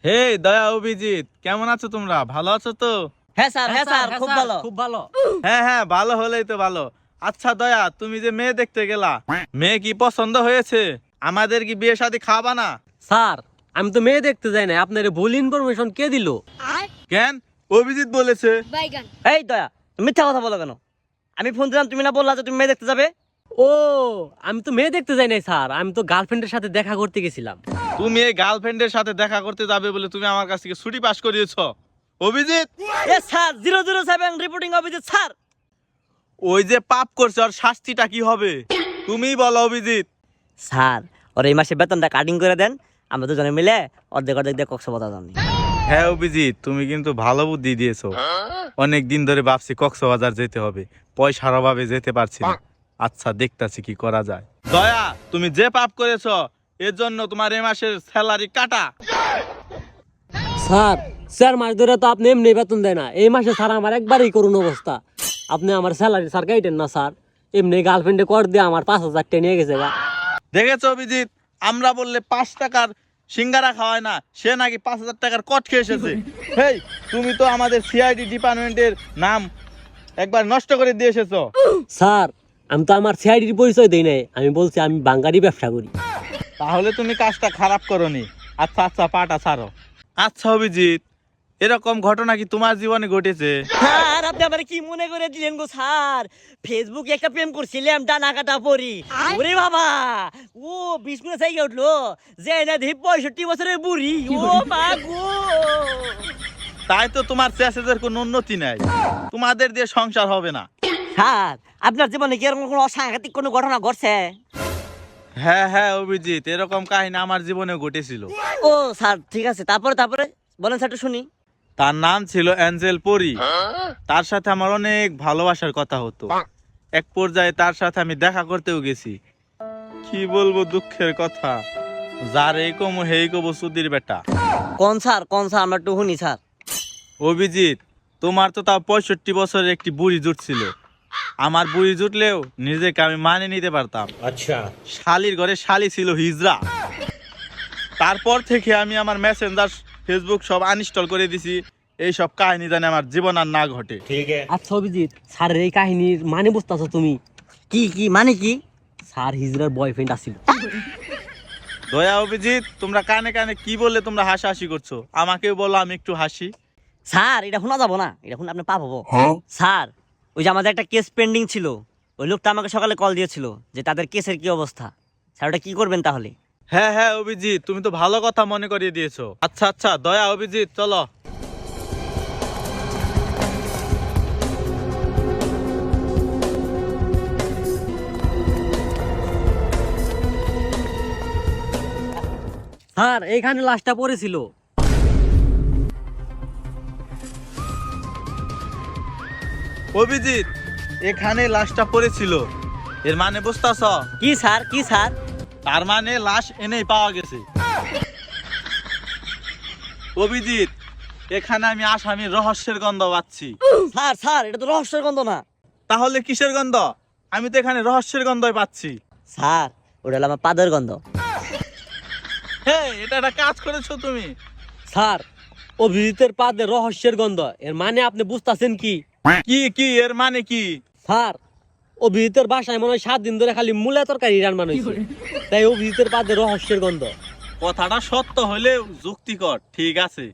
হে দয়া অভিজিৎ, কেমন আছো তোমরা? ভালো আছো তো? হ্যাঁ স্যার খুব ভালো খুব ভালো। হ্যাঁ, ভালো হলেই তো ভালো। আচ্ছা দয়া, তুমি যে মেয়ে দেখতে গেলা, মেয়ে কি পছন্দ হয়েছে? আমাদের কি বিয়ে শাদী খাওয়াবা না? স্যার, আমি তো মেয়ে দেখতে যাই না, আপনার ভুল ইনফরমেশন কে দিল? কেন? অভিজিৎ বলেছে। এই দয়া, তুমি মিথ্যা কথা বলো কেন? আমি ফোন দিলাম, তুমি না বললা যে তুমি মেয়ে দেখতে যাবে? ও, আমি তো মেয়ে দেখতে যাই নাই স্যার, আমি তো গার্লফ্রেন্ডের সাথে দেখা করতে গেছিলাম। তুমি এই গার্লফ্রেন্ডের সাথে দেখা করতে যাবে বলে তুমি আমার কাছ থেকে ছুটি পাস করিয়েছো অভিজিৎ। এ স্যার 007 রিপোর্টিং অফিসার স্যার। ওই যে পাপ করছে, ওর শাস্তিটা কি হবে তুমিই বলো অভিজিৎ। স্যার, ওর এই মাসে বেতনটা কাটিং করে দেন, আমরা দুজনে মিলে অর্ধেক অর্ধেক দিয়ে কক্সবাজার যাবো। হ্যাঁ অভিজিৎ, তুমি কিন্তু ভালো বুদ্ধি দিয়েছো। অনেক দিন ধরে ভাবছি কক্সবাজার যেতে হবে, পয়সার অভাবে যেতে পারছি না। আচ্ছা, দেখতাছি কি করা যায়। দয়া, তুমি যে পাপ করেছো এর জন্য তোমার এই মাসের স্যালারি কাটা। স্যার, 4 মাস ধরে তো আপনি এমনি বেতন দেয় না, এই মাসে স্যার আমার একবারই করুন অবস্থা। আপনি আমার স্যালারি স্যার কাইটেন না স্যার, এমনি গার্লফ্রেন্ডে কর দিয়ে আমার 5,000 টাকা নিয়ে গেছে গা। দেখেছো অভিজিৎ, আমরা বললে 5 টাকার সিঙ্গারা খাওয়ায় না, সে নাকি 5,000 টাকার কট খেয়ে এসেছে। হেই, তুমি তো আমাদের সিআইডি ডিপার্টমেন্টের নাম একবার নষ্ট করে দিয়ে এসেছো। স্যার, আমি তো আমার সিআইডির পরিচয় দেই নাই, আমি বলছি আমি বাঙ্গারি ব্যবসা করি। তাহলে তুমি কাজটা খারাপ করোনি। আচ্ছা, পাটা ছাড়ো। আচ্ছা অভিজিৎ, এরকম ঘটনা কি তোমার জীবনে ঘটেছে? স্যার, আপনি আমার কি মনে করে দিলেন গো স্যার? ফেসবুকে একটা প্রেম করছিলাম, ডানা কাটা পরি। ওরে বাবা, ও 20 মিনিট জায়গা উঠলো, যে না দেখি 65 বছরের বুড়ি। ও মা গো। তাই তো তোমার চেসেজের কোনো উন্নতি নাই, তোমাদের দিয়ে সংসার হবে না। স্যার, আপনার জীবনে কি এরকম কোনো অসাংঘাতিক কোনো ঘটনা ঘটছে? হ্যাঁ অভিজিৎ, এরকম কাহিনী আমার জীবনে ঘটেছিল। ও স্যার, ঠিক আছে, তারপরে বলেন স্যার, একটু শুনি। তার নাম ছিল অ্যাঞ্জেল পরি। তার সাথে আমার অনেক ভালোবাসার কথা হতো। এক পর্যায়ে তার সাথে আমি দেখা করতেও গেছি। কি বলবো দুঃখের কথা, যার এই কম হেই কব সুদির বেটা। কোন স্যার আমরা একটু শুনি স্যার। অভিজিৎ, তোমার তো তাও 65 বছরের একটি বুড়ি জুটছিল। আমার বুড়ি জুটলেও নিজেকে আমি মানে নিতে পারতাম। আচ্ছা, শালির ঘরে শালি ছিল হিজড়া। তারপর থেকে আমি আমার মেসেঞ্জার, ফেসবুক সব আনইনস্টল করে দিছি। এই সব কাহিনী জানে আমার জীবন আর না ঘটে। আচ্ছা অভিজিৎ, স্যারের এই কাহিনীর মানে বুঝতেছো তুমি? কি মানে কি? স্যার হিজড়ার বয়ফ্রেন্ড আছিল। দয়া অভিজিৎ, তোমরা কানে কানে কি বললে তোমরা হাসাহাসি করছো? আমাকেও বলো, আমি একটু হাসি। স্যার, এটা শোনা যাবো না, এটা শুনে আপনি পাপ হবো। স্যার, ওই যে আমাদের একটা কেস পেন্ডিং ছিল, ওই লোকটা আমাকে সকালে কল দিয়েছিল যে তাদের কেসের কি অবস্থা। স্যার, ওটা কি করবেন তাহলে? হ্যাঁ অভিজিৎ, তুমি তো ভালো কথা মনে করিয়ে দিয়েছো। আচ্ছা দয়া অভিজিৎ, চলো। স্যার, এইখানে লাশটা পড়েছিল। অভিজিৎ, এখানে লাশটা পড়েছিল, এর মানে বুঝতাছ? কি স্যার? তার মানে লাশ এনেই পাওয়া গেছে। অভিজিৎ, এখানে আমি আসামির রহস্যের গন্ধ পাচ্ছি। স্যার, এটা তো রহস্যের গন্ধ না। তাহলে কিসের গন্ধ? আমি তো এখানে রহস্যের গন্ধই পাচ্ছি। স্যার, ওটা হলো আমার পাদের গন্ধ। এটা একটা কাজ করেছো তুমি। স্যার, অভিজিতের পাদে রহস্যের গন্ধ, এর মানে আপনি বুঝতেছেন কি? কি এর মানে কি? স্যার, অভিজিতের বাসায় মনে হয় 7 দিন ধরে খালি মূলা তরকারি রান্না হয়েছে, তাই অভিজিতের পাদে রহস্যের গন্ধ। কথাটা সত্য হলেও যুক্তিকর, ঠিক আছে।